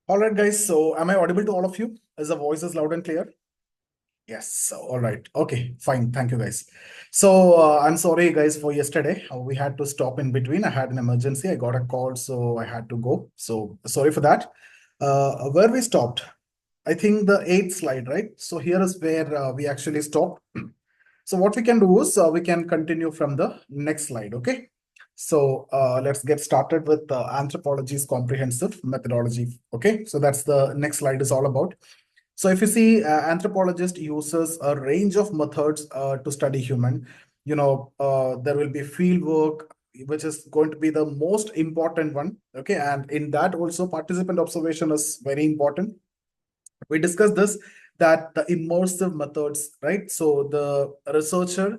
All right, guys. So am I audible to all of you? Is the voice is loud and clear? Yes. So, all right. Okay, fine. Thank you, guys. So I'm sorry, guys, for yesterday. We had to stop in between. I had an emergency. I got a call, so I had to go. So sorry for that. Where we stopped, I think the eighth slide, right? So here is where we actually stopped. So what we can do is we can continue from the next slide. Okay. So let's get started with anthropology's comprehensive methodology. Okay. So that's the next slide is all about. So if you see, anthropologist uses a range of methods to study human. There will be field work, which is going to be the most important one. Okay. And in that also participant observation is very important. We discussed this, that the immersive methods, right? So the researcher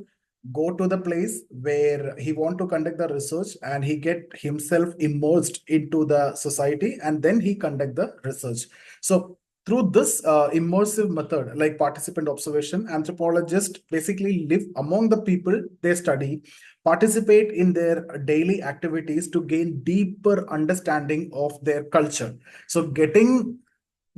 go to the place where he want to conduct the research, and he get himself immersed into the society, and then he conduct the research. So through this immersive method, like participant observation, anthropologists basically live among the people they study, participate in their daily activities to gain deeper understanding of their culture. So getting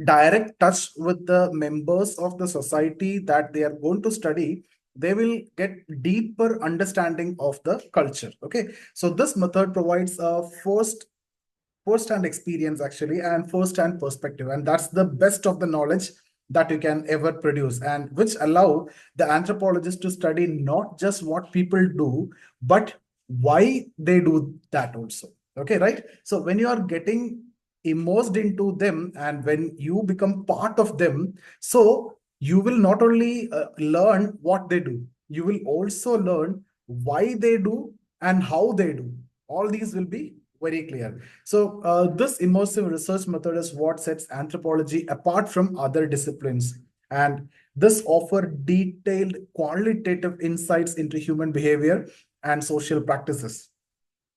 direct touch with the members of the society that they are going to study, they will get deeper understanding of the culture. Okay, so this method provides a first-hand experience actually, and first-hand perspective, and that's the best of the knowledge that you can ever produce, and which allow the anthropologist to study not just what people do, but why they do that also. Okay, right? So when you are getting immersed into them, and when you become part of them, so you will not only learn what they do, you will also learn why they do and how they do. All these will be very clear. So this immersive research method is what sets anthropology apart from other disciplines, and this offer detailed qualitative insights into human behavior and social practices.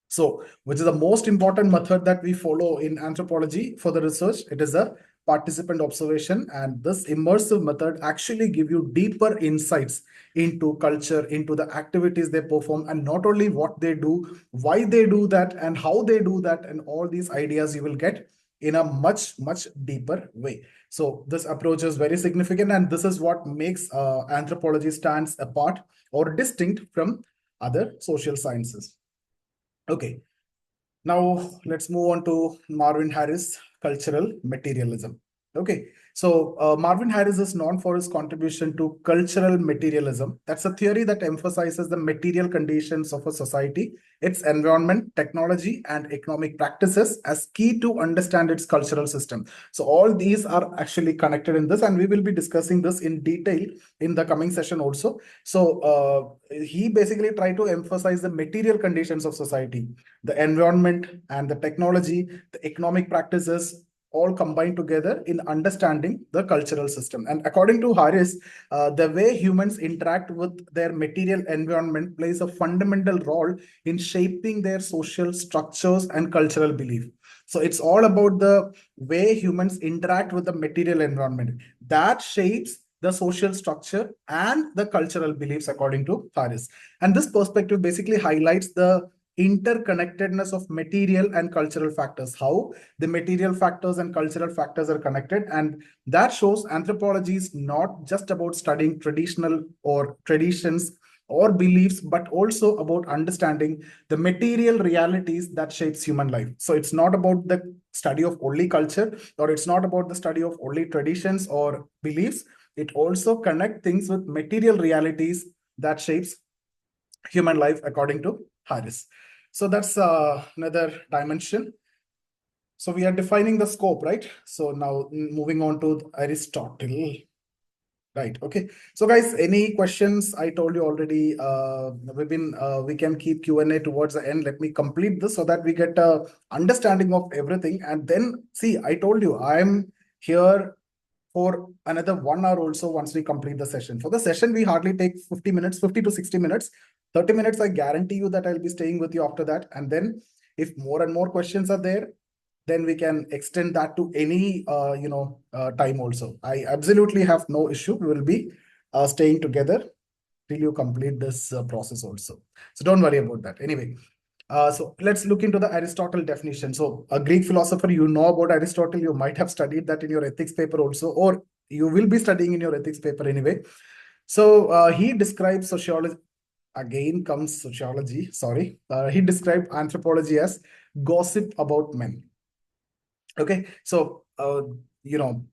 So, which is the most important method that we follow in anthropology for the research? It is a participant observation, and this immersive method actually give you deeper insights into culture, into the activities they perform, and not only what they do, why they do that, and how they do that, and all these ideas you will get in a much deeper way. So this approach is very significant, and this is what makes anthropology stands apart or distinct from other social sciences. Okay, now let's move on to Marvin Harris, cultural materialism. Okay, so Marvin Harris is known for his contribution to cultural materialism. That's a theory that emphasizes the material conditions of a society, its environment, technology, and economic practices as key to understand its cultural system. So all these are actually connected in this, and we will be discussing this in detail in the coming session also. So he basically tried to emphasize the material conditions of society, the environment and the technology, the economic practices, all combined together in understanding the cultural system. And according to Harris, the way humans interact with their material environment plays a fundamental role in shaping their social structures and cultural belief. So it's all about the way humans interact with the material environment that shapes the social structure and the cultural beliefs, according to Harris. And this perspective basically highlights the interconnectedness of material and cultural factors, how the material factors and cultural factors are connected. And that shows anthropology is not just about studying traditional or traditions or beliefs, but also about understanding the material realities that shapes human life. So it's not about the study of only culture, or it's not about the study of only traditions or beliefs. It also connects things with material realities that shapes human life, according to Harris. So that's another dimension. So we are defining the scope, right? So now moving on to Aristotle. Right. Okay. So guys, any questions? I told you already, we can keep Q&A towards the end. Let me complete this so that we get a understanding of everything. And then see, I told you, I'm here for another 1 hour also once we complete the session. For the session, we hardly take 50 minutes, 50 to 60 minutes. 30 minutes, I guarantee you that I'll be staying with you after that. And then if more and more questions are there, then we can extend that to any time also. I absolutely have no issue. We will be staying together till you complete this process also. So don't worry about that. Anyway, So let's look into the Aristotle definition. So a Greek philosopher, you know about Aristotle, you might have studied that in your ethics paper also, or you will be studying in your ethics paper anyway. So he describes sociology, again comes sociology, sorry. He described anthropology as gossip about men. Okay, so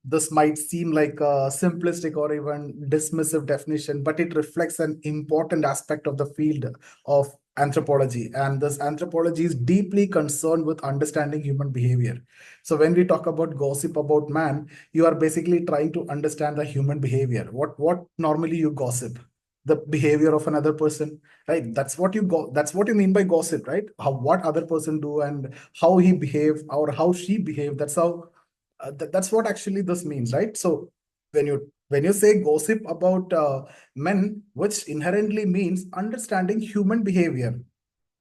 this might seem like a simplistic or even dismissive definition, but it reflects an important aspect of the field of anthropology. And this anthropology is deeply concerned with understanding human behavior. So when we talk about gossip about man, you are basically trying to understand the human behavior. What normally you gossip? The behavior of another person, right? That's what you mean by gossip, right? How what other person do and how he behave or how she behave. That's how that's what actually this means, right? So when you say gossip about men, which inherently means understanding human behavior.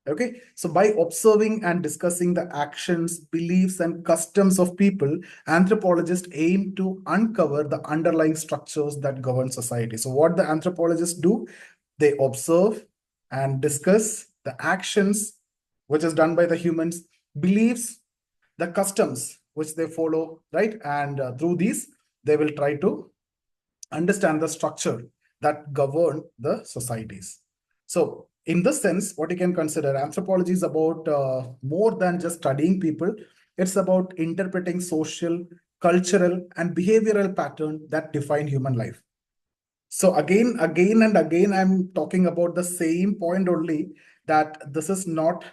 Okay, so by observing and discussing the actions, beliefs, and customs of people, anthropologists aim to uncover the underlying structures that govern society. So, what the anthropologists do, they observe and discuss the actions which is done by the humans, beliefs, the customs which they follow, right? And through these, they will try to understand the structure that govern the societies. So in this sense, what you can consider, anthropology is about more than just studying people. It's about interpreting social, cultural, and behavioral patterns that define human life. So again and again, I'm talking about the same point only, that this is not,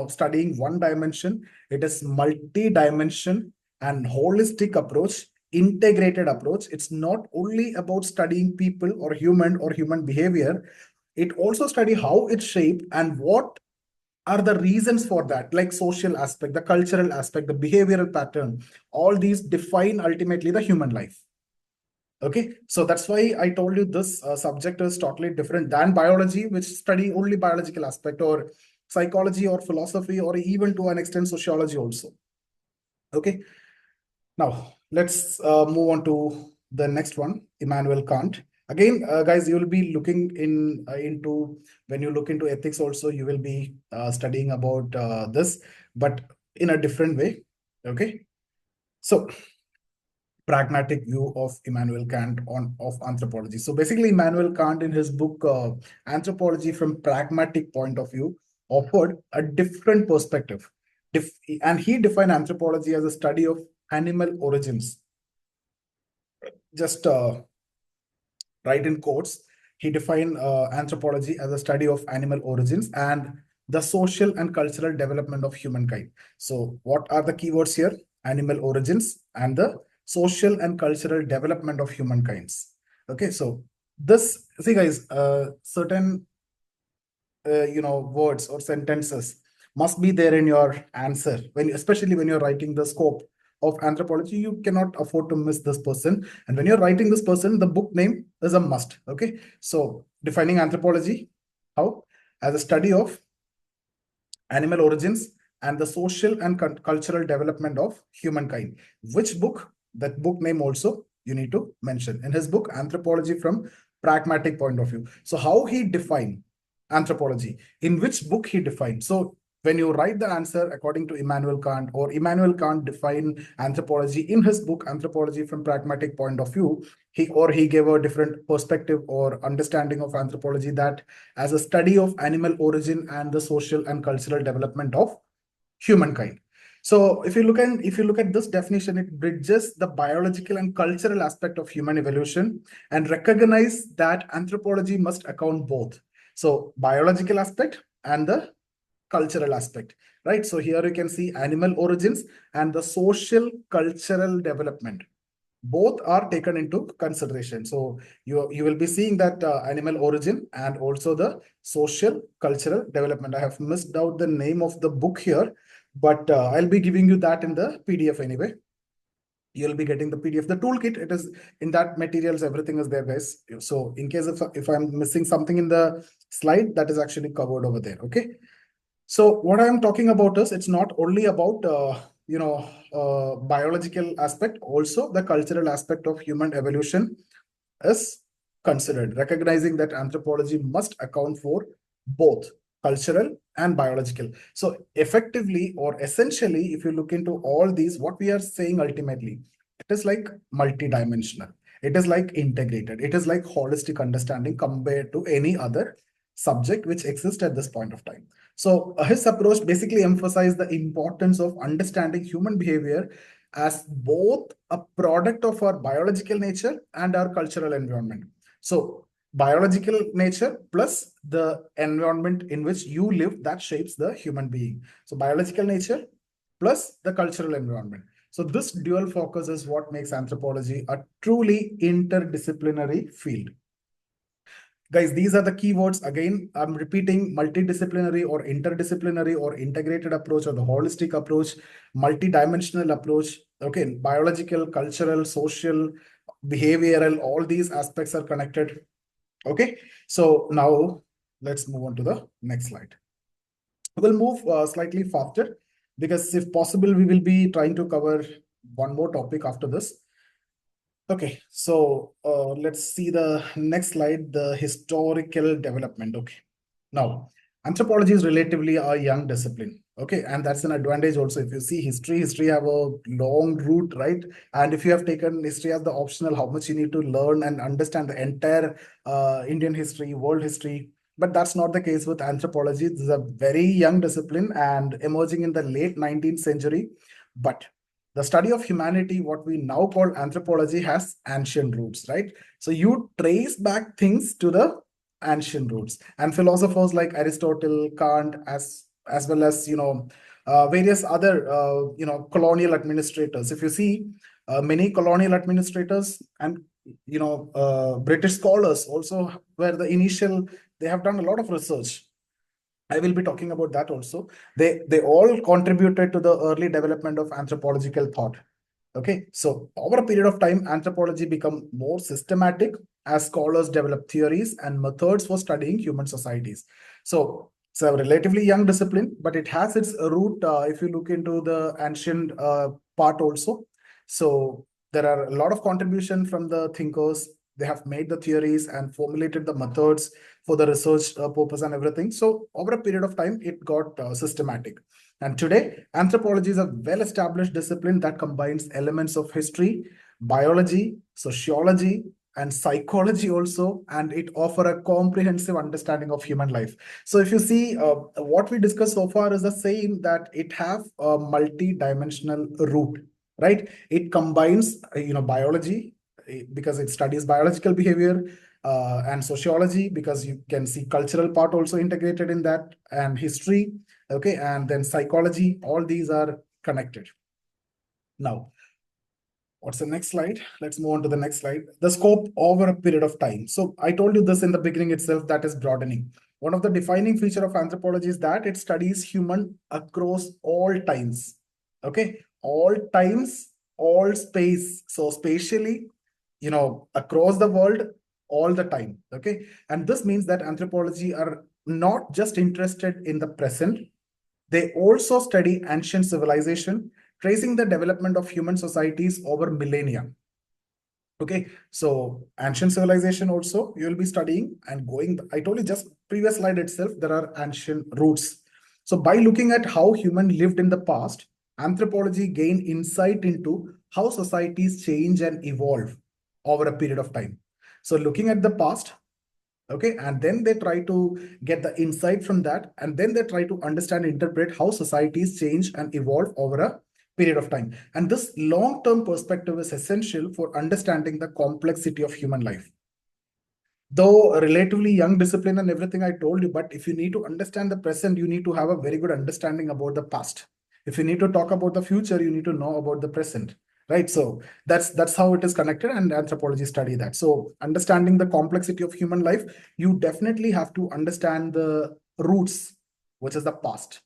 studying one dimension. It is multi-dimension and holistic approach, integrated approach. It's not only about studying people or human behavior. It also study how it's shaped and what are the reasons for that, like social aspect, the cultural aspect, the behavioral pattern. All these define ultimately the human life. Okay, so that's why I told you this subject is totally different than biology, which study only biological aspect, or psychology or philosophy, or even to an extent sociology also. Okay, now let's move on to the next one, Immanuel Kant. Again, guys, you will be looking into, when you look into ethics also, you will be studying about this, but in a different way. Okay, so pragmatic view of Immanuel Kant of anthropology. So basically, Immanuel Kant in his book Anthropology from Pragmatic Point of View offered a different perspective. And he defined anthropology as a study of animal origins. Just write in quotes, he defined anthropology as a study of animal origins and the social and cultural development of humankind. So what are the keywords here? Animal origins and the social and cultural development of humankind. Okay, so this, see guys, certain words or sentences must be there in your answer, especially when you're writing the scope of anthropology. You cannot afford to miss this person, and when you're writing this person, the book name is a must. Okay, so defining anthropology, how? As a study of animal origins and the social and cultural development of humankind. Which book? That book name also you need to mention in his book Anthropology from Pragmatic Point of View. So how he defined anthropology, in which book he defined. So when you write the answer according to Immanuel Kant, or Immanuel Kant defined anthropology in his book Anthropology from Pragmatic Point of View, he gave a different perspective or understanding of anthropology, that as a study of animal origin and the social and cultural development of humankind. So if you look at this definition, it bridges the biological and cultural aspect of human evolution and recognize that anthropology must account both. So biological aspect and the cultural aspect, right? So here you can see animal origins and the social cultural development. Both are taken into consideration. So you will be seeing that animal origin and also the social cultural development. I have missed out the name of the book here, but I'll be giving you that in the PDF anyway. You'll be getting the PDF, the toolkit. It is in that materials, everything is there, guys. So in case if I'm missing something in the slide, that is actually covered over there. Okay. So what I'm talking about is, it's not only about biological aspect, also the cultural aspect of human evolution is considered, recognizing that anthropology must account for both. cultural, and biological. So effectively or essentially, if you look into all these, what we are saying ultimately, it is like multidimensional. It is like integrated. It is like holistic understanding compared to any other subject which exists at this point of time. So his approach basically emphasized the importance of understanding human behavior as both a product of our biological nature and our cultural environment. So biological nature plus the environment in which you live, that shapes the human being. So biological nature plus the cultural environment. So this dual focus is what makes anthropology a truly interdisciplinary field. Guys, these are the keywords. Again, I'm repeating: multidisciplinary or interdisciplinary or integrated approach or the holistic approach, multidimensional approach. Okay, biological, cultural, social, behavioral, all these aspects are connected. Okay, so now let's move on to the next slide. We'll move slightly faster because if possible, we will be trying to cover one more topic after this. Okay, so let's see the next slide, the historical development. Okay, now anthropology is relatively a young discipline. Okay, and that's an advantage also. If you see history have a long root, right? And if you have taken history as the optional, how much you need to learn and understand the entire Indian history, world history. But that's not the case with anthropology. This is a very young discipline and emerging in the late 19th century. But the study of humanity, what we now call anthropology, has ancient roots, right? So you trace back things to the ancient roots, and philosophers like Aristotle, Kant, as well as various other colonial administrators. If you see many colonial administrators and British scholars also were the initial. They have done a lot of research. I will be talking about that also. They all contributed to the early development of anthropological thought. Okay, so over a period of time, anthropology become more systematic as scholars develop theories and methods for studying human societies. So it's a relatively young discipline, but it has its root if you look into the ancient part also. So there are a lot of contribution from the thinkers. They have made the theories and formulated the methods for the research purpose and everything. So over a period of time, it got systematic. And today, anthropology is a well-established discipline that combines elements of history, biology, sociology, and psychology also, and it offers a comprehensive understanding of human life. So if you see what we discussed so far is the same, that it have a multi-dimensional root, right? It combines, biology because it studies biological behavior, and sociology because you can see cultural part also integrated in that, and history. Okay, and then psychology. All these are connected. Now, what's the next slide? Let's move on to the next slide. The scope over a period of time. So I told you this in the beginning itself, that is broadening. One of the defining feature of anthropology is that it studies human across all times. Okay, all times, all space. So spatially, across the world, all the time. Okay, and this means that anthropology are not just interested in the present. They also study ancient civilization, tracing the development of human societies over millennia. Okay, so ancient civilization also you will be studying and going. I told you just previous slide itself, there are ancient roots. So by looking at how human lived in the past, anthropology gain insight into how societies change and evolve over a period of time. So looking at the past, okay, and then they try to get the insight from that, and then they try to understand, interpret how societies change and evolve over a period of time. And this long-term perspective is essential for understanding the complexity of human life. Though a relatively young discipline and everything I told you, but if you need to understand the present, you need to have a very good understanding about the past. If you need to talk about the future, you need to know about the present, right? So that's how it is connected, and anthropology study that. So understanding the complexity of human life, you definitely have to understand the roots, which is the past.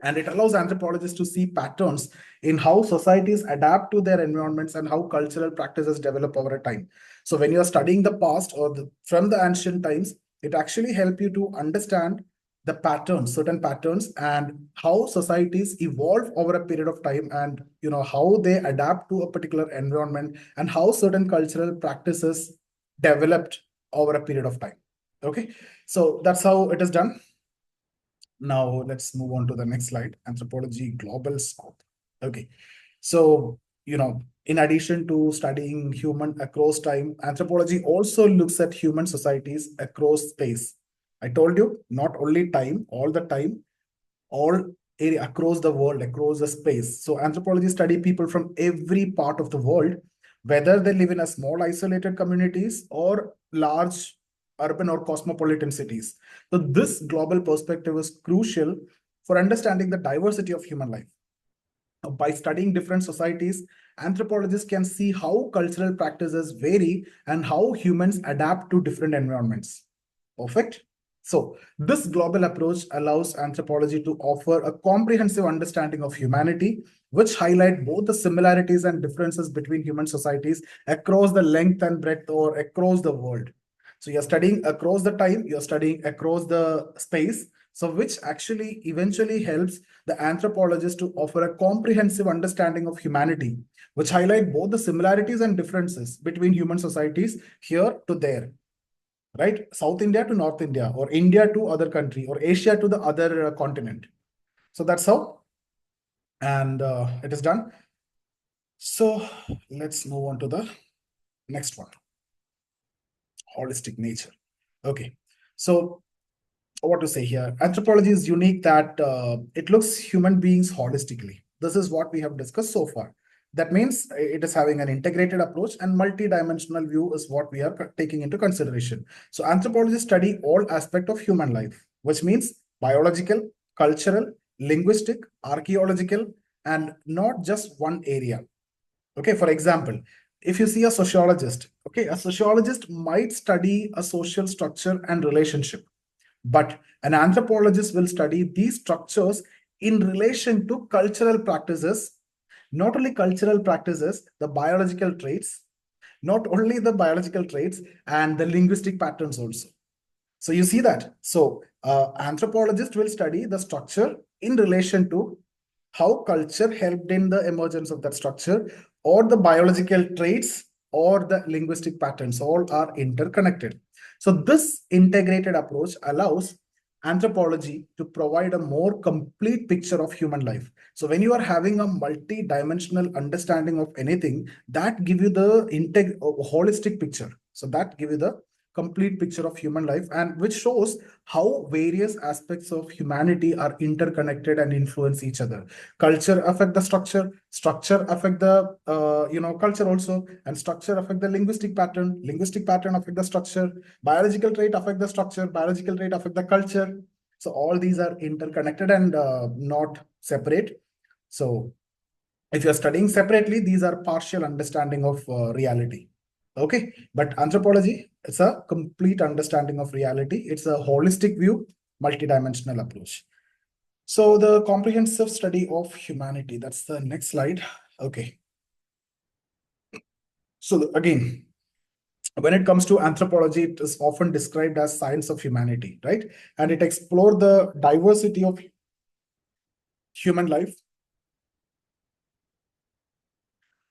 And it allows anthropologists to see patterns in how societies adapt to their environments and how cultural practices develop over a time. So when you're studying the past or from the ancient times, it actually helps you to understand the patterns, certain patterns, and how societies evolve over a period of time, and how they adapt to a particular environment, and how certain cultural practices developed over a period of time. Okay, so that's how it is done. Now let's move on to the next slide. Anthropology global scope. Okay. So, in addition to studying human across time, anthropology also looks at human societies across space. I told you, not only time, all the time, all area across the world, across the space. So anthropology study people from every part of the world, whether they live in a small isolated communities or large urban or cosmopolitan cities. So this global perspective is crucial for understanding the diversity of human life. By studying different societies, anthropologists can see how cultural practices vary and how humans adapt to different environments. Perfect. So, this global approach allows anthropology to offer a comprehensive understanding of humanity, which highlight both the similarities and differences between human societies across the length and breadth or across the world. So, you're studying across the time, you're studying across the space, so which actually eventually helps the anthropologist to offer a comprehensive understanding of humanity, which highlight both the similarities and differences between human societies here to there, right? South India to North India, or India to other country, or Asia to the other continent. So that's how, and it is done. So let's move on to the next one, holistic nature. Okay, so what to say here? Anthropology is unique that it looks human beings holistically. This is what we have discussed so far. That means it is having an integrated approach, and multi-dimensional view is what we are taking into consideration. So anthropology study all aspect of human life, which means biological, cultural, linguistic, archaeological, and not just one area. Okay, for example, if you see a sociologist, okay, a sociologist might study a social structure and relationship, but an anthropologist will study these structures in relation to cultural practices, not only cultural practices, the biological traits, not only the biological traits, and the linguistic patterns also. So you see that. So anthropologist will study the structure in relation to how culture helped in the emergence of that structure, or the biological traits or the linguistic patterns, all are interconnected. So this integrated approach allows anthropology to provide a more complete picture of human life. So when you are having a multi-dimensional understanding of anything, that give you the holistic picture. So that give you the complete picture of human life, and which shows how various aspects of humanity are interconnected and influence each other. Culture affect the structure, structure affect the culture also, and structure affect the linguistic pattern affect the structure, biological trait affect the structure, biological trait affect the culture. So all these are interconnected and not separate. So if you're studying separately, these are partial understanding of reality. Okay, but anthropology, it's a complete understanding of reality. It's a holistic view, multidimensional approach. So the comprehensive study of humanity, that's the next slide. Okay. So again, when it comes to anthropology, it is often described as science of humanity, right? And it explores the diversity of human life,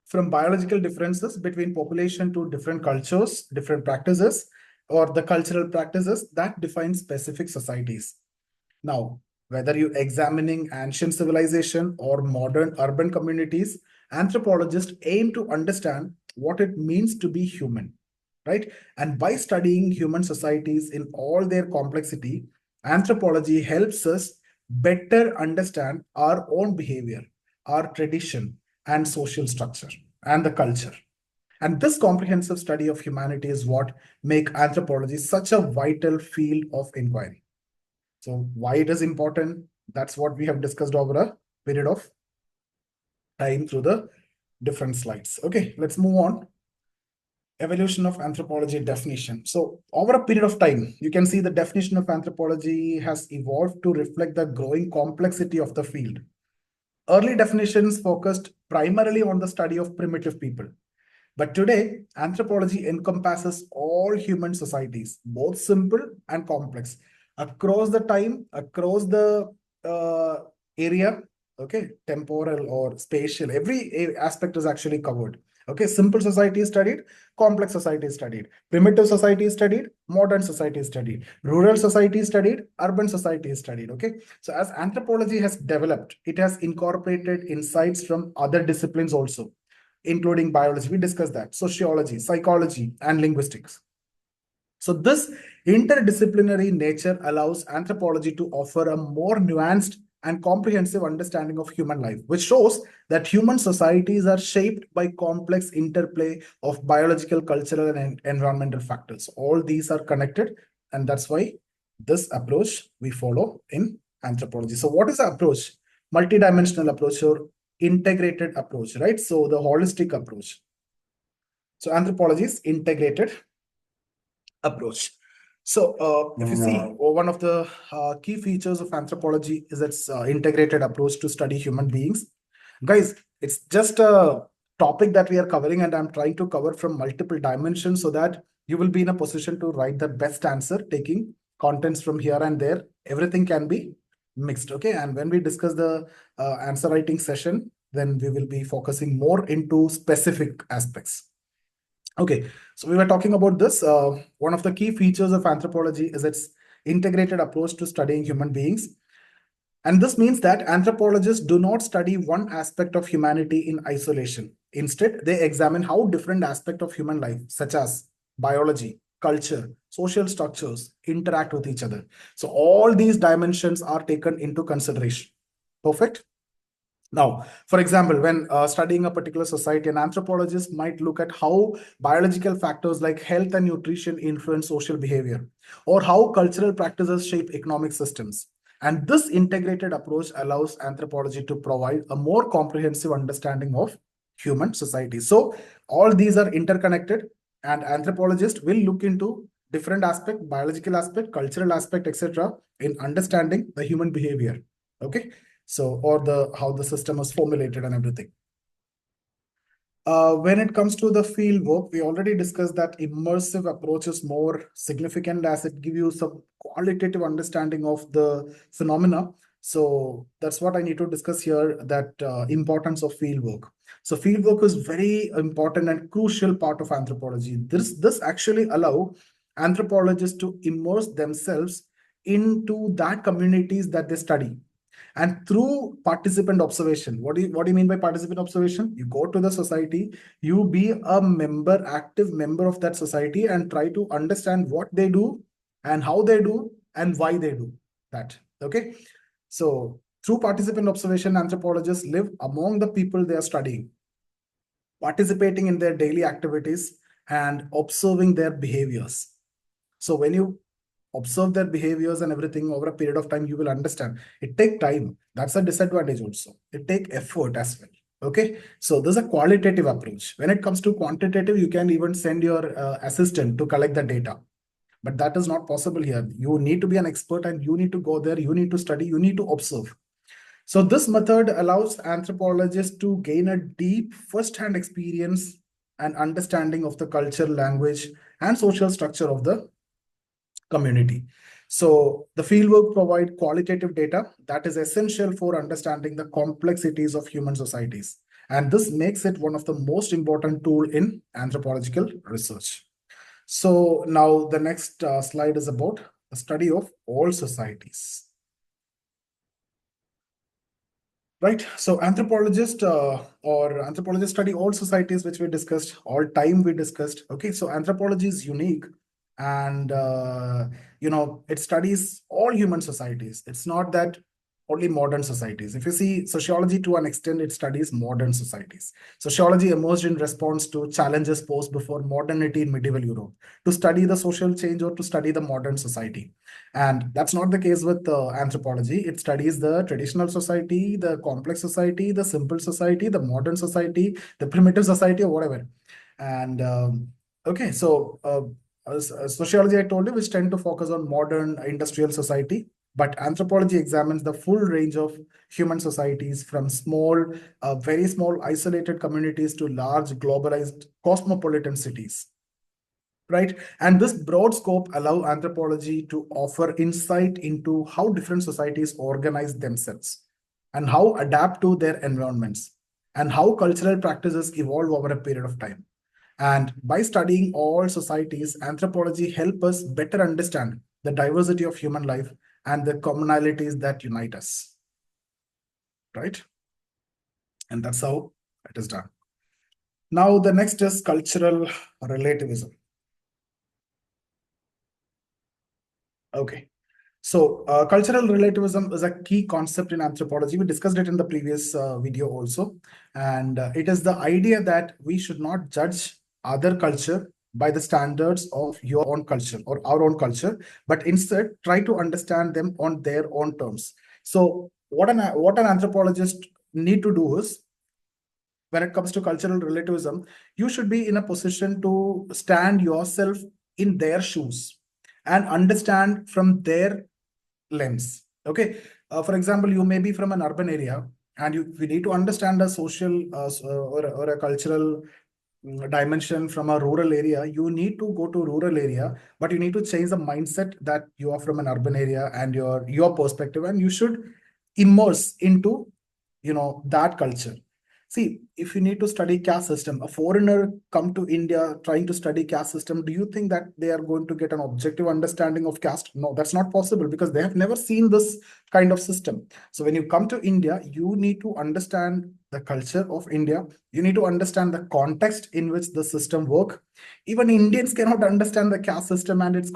from biological differences between population to different cultures, different practices, or the cultural practices that define specific societies. Now, whether you're examining ancient civilization or modern urban communities, anthropologists aim to understand what it means to be human, right? And by studying human societies in all their complexity, anthropology helps us better understand our own behavior, our tradition, and social structure, and the culture. And this comprehensive study of humanity is what make anthropology such a vital field of inquiry. So why it is important, that's what we have discussed over a period of time through the different slides. Okay, let's move on. Evolution of anthropology definition. So over a period of time, you can see the definition of anthropology has evolved to reflect the growing complexity of the field. Early definitions focused primarily on the study of primitive people. But today, anthropology encompasses all human societies, both simple and complex, across the time, across the area, okay, temporal or spatial, every aspect is actually covered. Okay, simple society is studied, complex society is studied, primitive society is studied, modern society is studied, rural society is studied, urban society is studied. Okay, so as anthropology has developed, it has incorporated insights from other disciplines also, including biology. We discussed that, sociology, psychology, and linguistics. So this interdisciplinary nature allows anthropology to offer a more nuanced and comprehensive understanding of human life, which shows that human societies are shaped by complex interplay of biological, cultural, and environmental factors. All these are connected, and that's why this approach we follow in anthropology. So what is the approach? Multidimensional approach or integrated approach, right? So the holistic approach. So anthropology is integrated approach. So, if you see, one of the key features of anthropology is its integrated approach to study human beings. Guys, it's just a topic that we are covering, and I'm trying to cover from multiple dimensions so that you will be in a position to write the best answer, taking contents from here and there. Everything can be mixed, okay? And when we discuss the answer writing session, then we will be focusing more into specific aspects. Okay, so we were talking about this. One of the key features of anthropology is its integrated approach to studying human beings. And this means that anthropologists do not study one aspect of humanity in isolation. Instead, they examine how different aspects of human life, such as biology, culture, social structures, interact with each other. So all these dimensions are taken into consideration. Perfect. Now, for example, when studying a particular society, an anthropologist might look at how biological factors like health and nutrition influence social behavior, or how cultural practices shape economic systems. And this integrated approach allows anthropology to provide a more comprehensive understanding of human society. So all these are interconnected, and anthropologists will look into different aspect, biological aspect, cultural aspect, etc., in understanding the human behavior. Okay. So, or the how the system is formulated and everything. When it comes to the field work, we already discussed that immersive approach is more significant as it gives you some qualitative understanding of the phenomena. So that's what I need to discuss here, that importance of field work. So field work is very important and crucial part of anthropology. This actually allow anthropologists to immerse themselves into that communities that they study. And through participant observation, what do you mean by participant observation? You go to the society, you be a member, active member of that society, and try to understand what they do and how they do and why they do that. Okay. So through participant observation, anthropologists live among the people they are studying, participating in their daily activities and observing their behaviors. So when you observe their behaviors and everything over a period of time, you will understand. It take time. That's a disadvantage also. It take effort as well. Okay. So there's a qualitative approach. When it comes to quantitative, you can even send your assistant to collect the data. But that is not possible here. You need to be an expert and you need to go there. You need to study. You need to observe. So this method allows anthropologists to gain a deep first-hand experience and understanding of the culture, language, and social structure of the community. So the fieldwork provide qualitative data that is essential for understanding the complexities of human societies. And this makes it one of the most important tool in anthropological research. So now the next slide is about the study of all societies. Right. So anthropologists study all societies, which we discussed, all time we discussed. Okay. So anthropology is unique and, it studies all human societies. It's not that only modern societies. If you see sociology to an extent, it studies modern societies. Sociology emerged in response to challenges posed before modernity in medieval Europe, to study the social change or to study the modern society. And that's not the case with anthropology. It studies the traditional society, the complex society, the simple society, the modern society, the primitive society, or whatever. And okay, so sociology, I told you, which tend to focus on modern industrial society. But anthropology examines the full range of human societies from small, very small isolated communities to large globalized cosmopolitan cities. Right. And this broad scope allow anthropology to offer insight into how different societies organize themselves and how adapt to their environments. and how cultural practices evolve over a period of time. And by studying all societies, anthropology helps us better understand the diversity of human life and the commonalities that unite us, right? And that's how it is done. Now, the next is cultural relativism. Okay. So, cultural relativism is a key concept in anthropology. We discussed it in the previous video also. And it is the idea that we should not judge other culture by the standards of your own culture or our own culture, but instead try to understand them on their own terms. So, what an anthropologist need to do is, when it comes to cultural relativism, you should be in a position to stand yourself in their shoes and understand from their lens. Okay. For example, you may be from an urban area and we need to understand a social or a cultural dimension from a rural area. You need to go to rural area, but you need to change the mindset that you are from an urban area and your perspective, and you should immerse into that culture. See, if you need to study caste system, a foreigner come to India trying to study caste system, do you think that they are going to get an objective understanding of caste? No, that's not possible because they have never seen this kind of system. So when you come to India, you need to understand the culture of India. You need to understand the context in which the system work. Even Indians cannot understand the caste system and its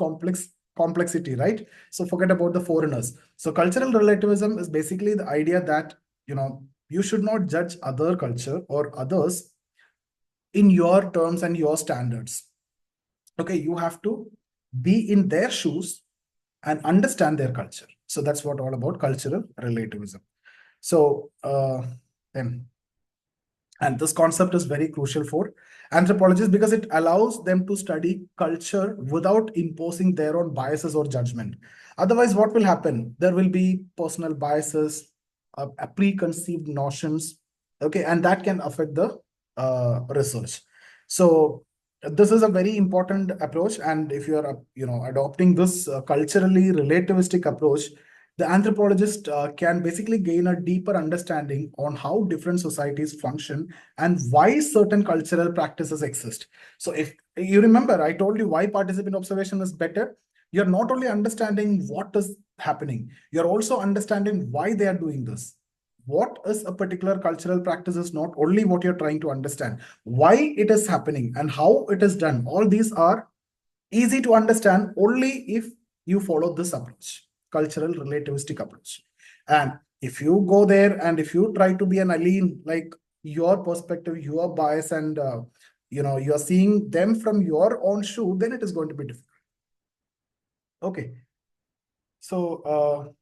complexity, right? So forget about the foreigners. So cultural relativism is basically the idea that you should not judge other culture or others in your terms and your standards. Okay, you have to be in their shoes and understand their culture. So that's what all about cultural relativism. So then, and this concept is very crucial for anthropologists because it allows them to study culture without imposing their own biases or judgment. Otherwise, what will happen? There will be personal biases, preconceived notions, okay, and that can affect the research. So this is a very important approach, and if you are adopting this culturally relativistic approach, the anthropologist can basically gain a deeper understanding on how different societies function and why certain cultural practices exist. So if you remember, I told you why participant observation is better. You're not only understanding what is happening, you're also understanding why they are doing this. What is a particular cultural practice is not only what you're trying to understand, why it is happening and how it is done. All these are easy to understand only if you follow this approach, cultural relativistic approach. And if you go there and if you try to be an alien, like your perspective, your bias, and you're seeing them from your own shoe, then it is going to be difficult. Okay. So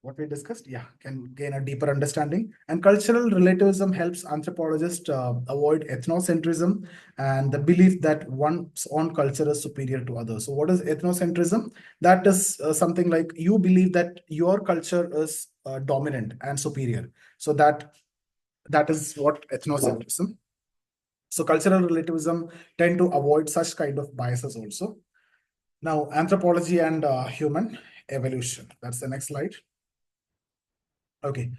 what we discussed, yeah, can gain a deeper understanding. And cultural relativism helps anthropologists avoid ethnocentrism and the belief that one's own culture is superior to others. So what is ethnocentrism? That is something like you believe that your culture is dominant and superior. So that is what ethnocentrism. So cultural relativism tend to avoid such kind of biases also. Now, anthropology and human evolution. That's the next slide. Okay.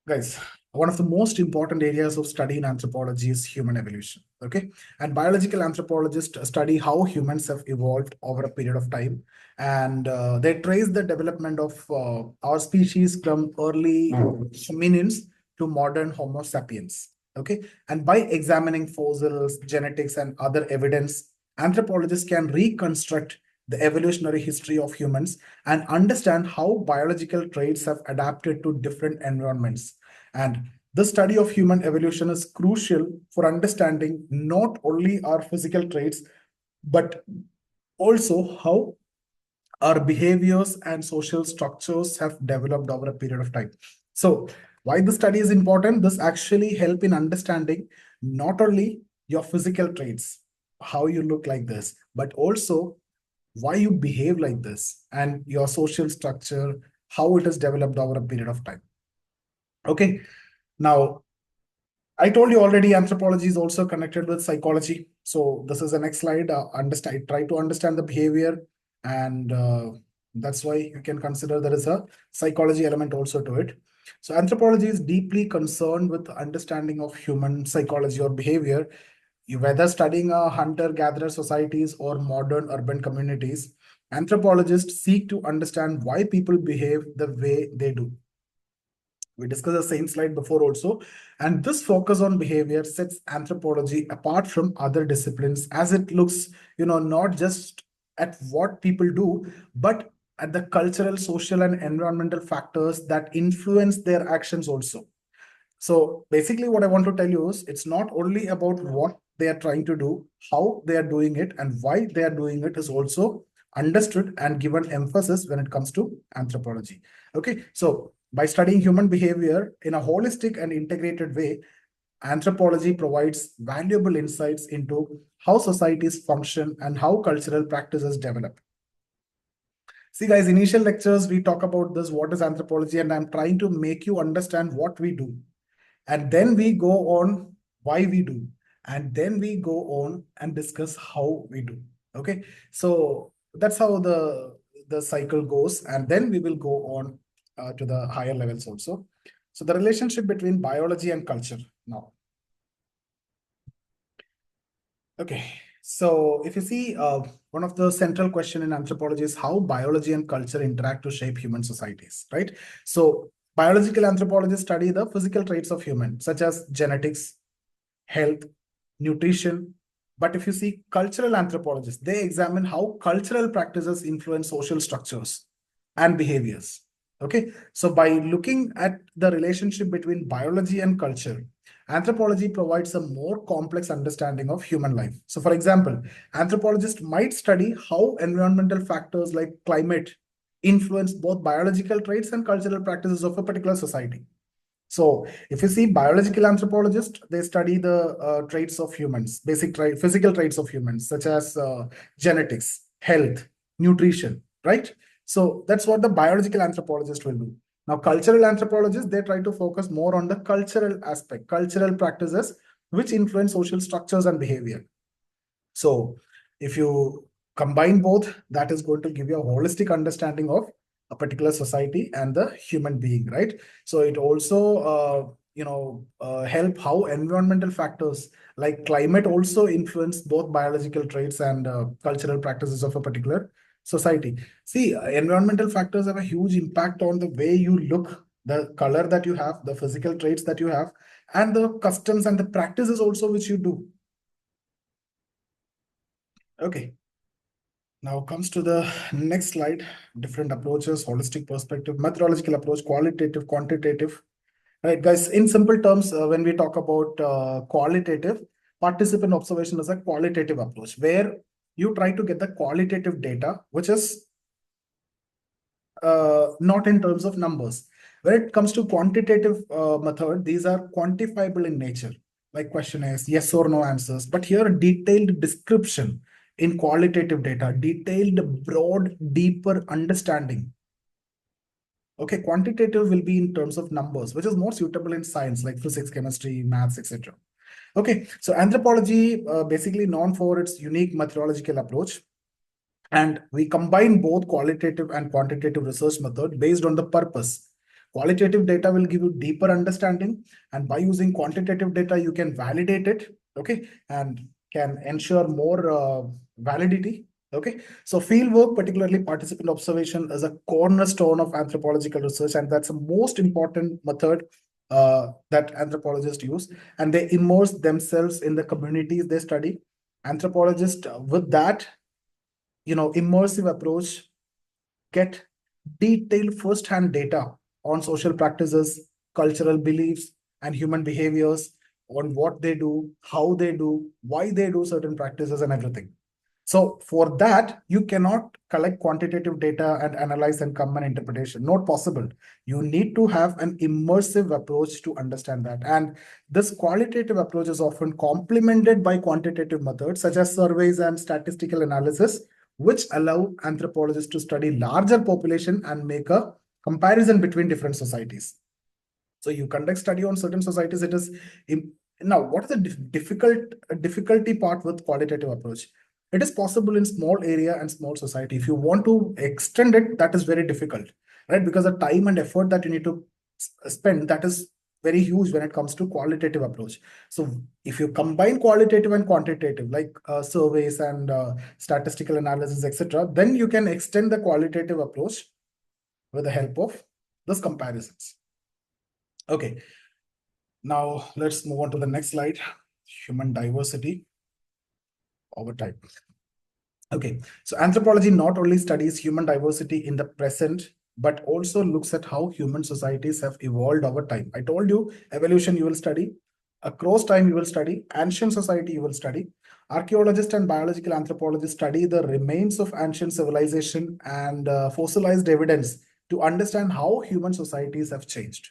Guys, one of the most important areas of study in anthropology is human evolution. Okay. And biological anthropologists study how humans have evolved over a period of time. And they trace the development of our species from early hominins to modern Homo sapiens. Okay. And by examining fossils, genetics, and other evidence, anthropologists can reconstruct the evolutionary history of humans and understand how biological traits have adapted to different environments. And the study of human evolution is crucial for understanding not only our physical traits, but also how our behaviors and social structures have developed over a period of time. So why the study is important? This actually help in understanding not only your physical traits, how you look like this, but also why you behave like this and your social structure, how it is developed over a period of time. Okay. Now, I told you already, anthropology is also connected with psychology. So this is the next slide. Try to understand the behavior, and that's why you can consider there is a psychology element also to it. So anthropology is deeply concerned with the understanding of human psychology or behavior, whether studying hunter-gatherer societies or modern urban communities. Anthropologists seek to understand why people behave the way they do. We discussed the same slide before also. And this focus on behavior sets anthropology apart from other disciplines, as it looks, not just at what people do, but at the cultural, social, and environmental factors that influence their actions also. So basically, what I want to tell you is it's not only about what they are trying to do, how they are doing it, and why they are doing it is also understood and given emphasis when it comes to anthropology. Okay, so by studying human behavior in a holistic and integrated way, anthropology provides valuable insights into how societies function and how cultural practices develop. See, guys, initial lectures, we talk about this, what is anthropology, and I'm trying to make you understand what we do. And then we go on why we do. And then we go on and discuss how we do. Okay. So that's how the cycle goes. And then we will go on to the higher levels also. So the relationship between biology and culture now. Okay. So if you see, one of the central question in anthropology is how biology and culture interact to shape human societies, right? So biological anthropologists study the physical traits of humans, such as genetics, health, nutrition. But if you see cultural anthropologists, they examine how cultural practices influence social structures and behaviors. Okay, so by looking at the relationship between biology and culture, anthropology provides a more complex understanding of human life. So, for example, anthropologists might study how environmental factors like climate influence both biological traits and cultural practices of a particular society. So if you see biological anthropologists, they study the traits of humans, physical traits of humans, such as genetics, health, nutrition, right? So that's what the biological anthropologist will do. Now, cultural anthropologists, they try to focus more on the cultural aspect, cultural practices, which influence social structures and behavior. So if you combine both, that is going to give you a holistic understanding of a particular society and the human being, right? So it also, help how environmental factors like climate also influence both biological traits and cultural practices of a particular society. See, environmental factors have a huge impact on the way you look, the color that you have, the physical traits that you have, and the customs and the practices also which you do. Okay. Now comes to the next slide, different approaches, holistic perspective, methodological approach, qualitative, quantitative. Right, guys, in simple terms, when we talk about qualitative, participant observation is a qualitative approach where you try to get the qualitative data, which is not in terms of numbers. When it comes to quantitative method, these are quantifiable in nature, like questionnaires, yes or no answers. But here, a detailed description in qualitative data, detailed, broad, deeper understanding. Okay, quantitative will be in terms of numbers, which is more suitable in science like physics, chemistry, maths, etc. Okay, so anthropology basically known for its unique methodological approach. And we combine both qualitative and quantitative research method based on the purpose. Qualitative data will give you deeper understanding, and by using quantitative data, you can validate it, okay, and can ensure more validity. Okay, so field work, particularly participant observation, is a cornerstone of anthropological research, and that's the most important method that anthropologists use. And they immerse themselves in the communities they study. Anthropologists, with that, immersive approach, get detailed first-hand data on social practices, cultural beliefs, and human behaviors, on what they do, how they do, why they do certain practices, and everything. So for that, you cannot collect quantitative data and analyze and come an interpretation. Not possible. You need to have an immersive approach to understand that. And this qualitative approach is often complemented by quantitative methods such as surveys and statistical analysis, which allow anthropologists to study larger population and make a comparison between different societies. So you conduct study on certain societies. It is now what is the difficulty part with qualitative approach? It is possible in small area and small society. If you want to extend it, that is very difficult, right? Because the time and effort that you need to spend, that is very huge when it comes to qualitative approach. So if you combine qualitative and quantitative, like surveys and statistical analysis, etc., then you can extend the qualitative approach with the help of those comparisons. Okay, now let's move on to the next slide. Human diversity over time. Okay, so anthropology not only studies human diversity in the present, but also looks at how human societies have evolved over time. I told you, evolution you will study, across time you will study, ancient society you will study. Archaeologists and biological anthropologists study the remains of ancient civilization and fossilized evidence to understand how human societies have changed.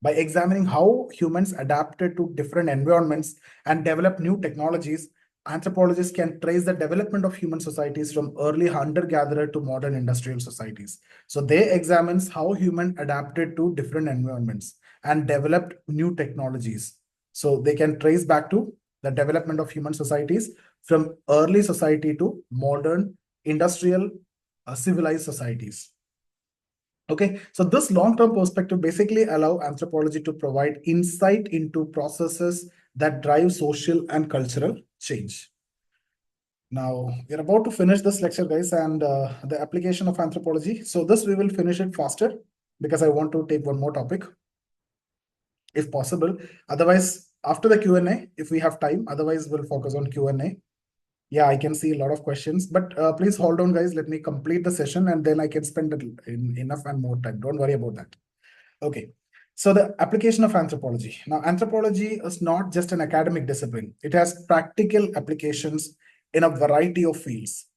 By examining how humans adapted to different environments and developed new technologies, anthropologists can trace the development of human societies from early hunter-gatherer to modern industrial societies. So they examines how human adapted to different environments and developed new technologies. So they can trace back to the development of human societies from early society to modern industrial civilized societies. Okay, so this long-term perspective basically allow anthropology to provide insight into processes that drive social and cultural change. Now, we're about to finish this lecture, guys, and the application of anthropology. So this we will finish it faster because I want to take one more topic, if possible. Otherwise, after the Q&A, if we have time, otherwise we'll focus on Q&A. Yeah, I can see a lot of questions, but please hold on, guys. Let me complete the session and then I can spend enough and more time. Don't worry about that. Okay. So the application of anthropology. Now, anthropology is not just an academic discipline. It has practical applications in a variety of fields.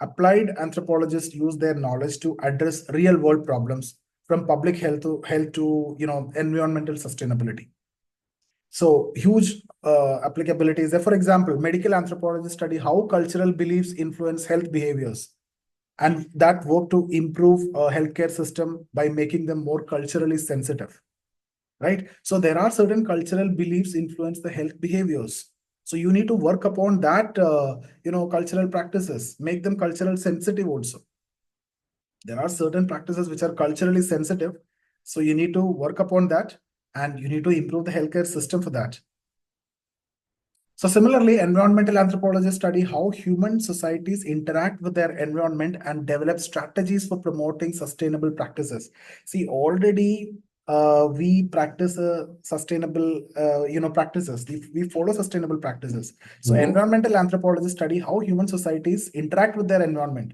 Applied anthropologists use their knowledge to address real world problems from public health to environmental sustainability. So huge applicability is there. For example, medical anthropologists study how cultural beliefs influence health behaviors, and that work to improve a healthcare system by making them more culturally sensitive, right? So there are certain cultural beliefs influence the health behaviors. So you need to work upon that, cultural practices, make them cultural sensitive also. There are certain practices which are culturally sensitive. So you need to work upon that and you need to improve the healthcare system for that. So similarly, environmental anthropologists study how human societies interact with their environment and develop strategies for promoting sustainable practices. See, already we practice sustainable, practices. We follow sustainable practices. So environmental anthropologists study how human societies interact with their environment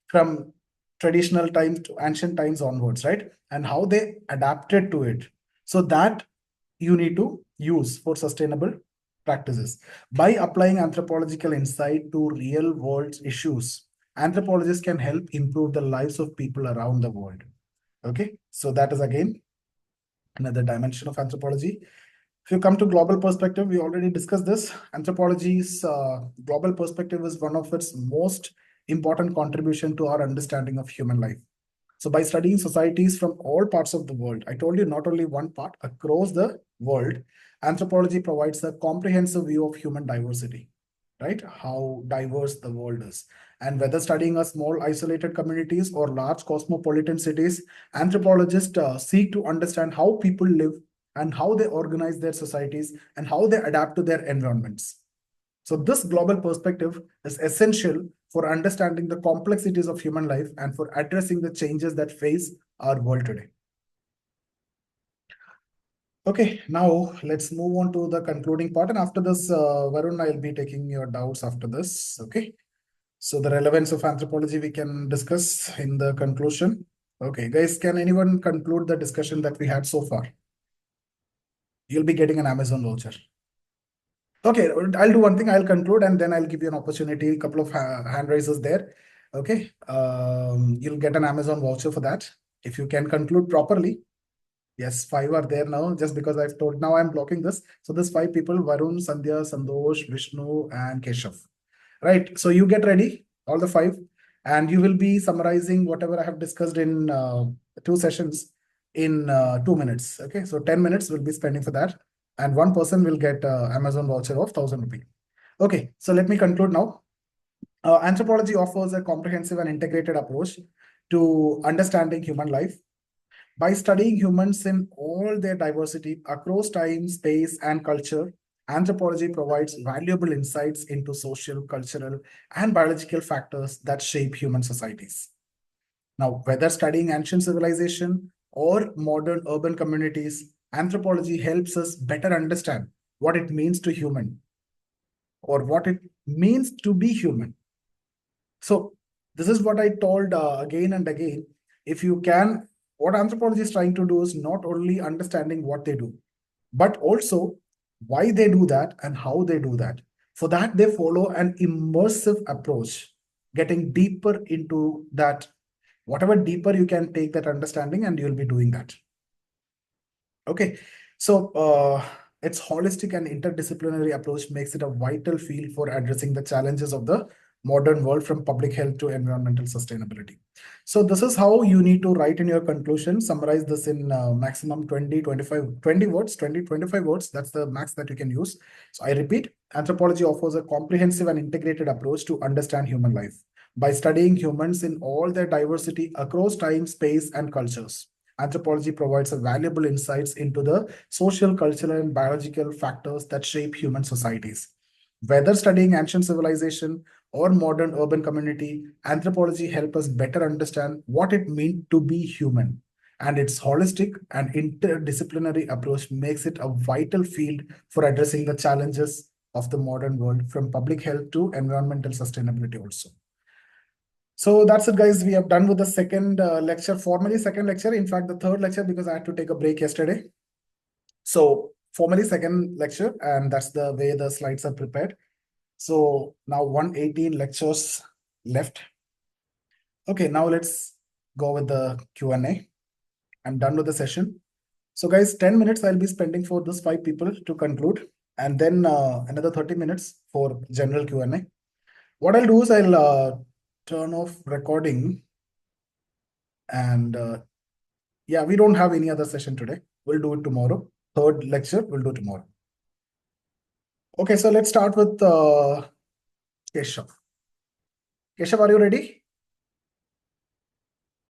from traditional times to ancient times onwards, right? And how they adapted to it. So that you need to use for sustainable practices. By applying anthropological insight to real world issues, anthropologists can help improve the lives of people around the world. Okay, so that is again another dimension of anthropology. If you come to global perspective, we already discussed this. Anthropology's global perspective is one of its most important contribution to our understanding of human life. So by studying societies from all parts of the world, I told you not only one part, across the world, anthropology provides a comprehensive view of human diversity, right? How diverse the world is. And whether studying a small isolated communities or large cosmopolitan cities, anthropologists seek to understand how people live and how they organize their societies and how they adapt to their environments. So this global perspective is essential for understanding the complexities of human life and for addressing the changes that face our world today. Okay, now let's move on to the concluding part. And after this, Varun, I'll be taking your doubts after this. Okay. So the relevance of anthropology we can discuss in the conclusion. Okay, guys, can anyone conclude the discussion that we had so far? You'll be getting an Amazon voucher. Okay, I'll do one thing. I'll conclude and then I'll give you an opportunity, a couple of hand raises there. Okay, you'll get an Amazon voucher for that. If you can conclude properly. Yes, 5 are there now, just because I've told. Now I'm blocking this. So there's 5 people, Varun, Sandhya, Sandosh, Vishnu, and Keshav. Right, so you get ready, all the 5, and you will be summarizing whatever I have discussed in 2 sessions in 2 minutes. Okay, so 10 minutes we'll be spending for that. And one person will get Amazon voucher of 1,000 rupees. Okay, so let me conclude now. Anthropology offers a comprehensive and integrated approach to understanding human life. By studying humans in all their diversity across time, space, and culture, anthropology provides valuable insights into social, cultural, and biological factors that shape human societies. Now, whether studying ancient civilization or modern urban communities, anthropology helps us better understand what it means to human or what it means to be human. So this is what I told again and again. If you can, what anthropology is trying to do is not only understanding what they do, but also why they do that and how they do that. For that, they follow an immersive approach, getting deeper into that. Whatever deeper you can take that understanding, and you'll be doing that. Okay, so its holistic and interdisciplinary approach makes it a vital field for addressing the challenges of the modern world, from public health to environmental sustainability. So this is how you need to write in your conclusion. Summarize this in maximum 20, 25, 20 words, 20, 25 words. That's the max that you can use. So I repeat, anthropology offers a comprehensive and integrated approach to understand human life by studying humans in all their diversity across time, space, and cultures. Anthropology provides a valuable insights into the social, cultural, and biological factors that shape human societies. Whether studying ancient civilization or modern urban community, anthropology helps us better understand what it means to be human. And its holistic and interdisciplinary approach makes it a vital field for addressing the challenges of the modern world, from public health to environmental sustainability also. So that's it, guys. We have done with the second lecture, formally second lecture. In fact, the third lecture, because I had to take a break yesterday. So formally second lecture, and that's the way the slides are prepared. So now 118 lectures left. Okay, now let's go with the Q&A. I'm done with the session. So guys, 10 minutes I'll be spending for this 5 people to conclude, and then another 30 minutes for general Q&A. What I'll do is I'll turn off recording, and yeah, we don't have any other session today. We'll do it tomorrow. Third lecture, we'll do tomorrow. Okay, so let's start with Keshav. Keshav, are you ready?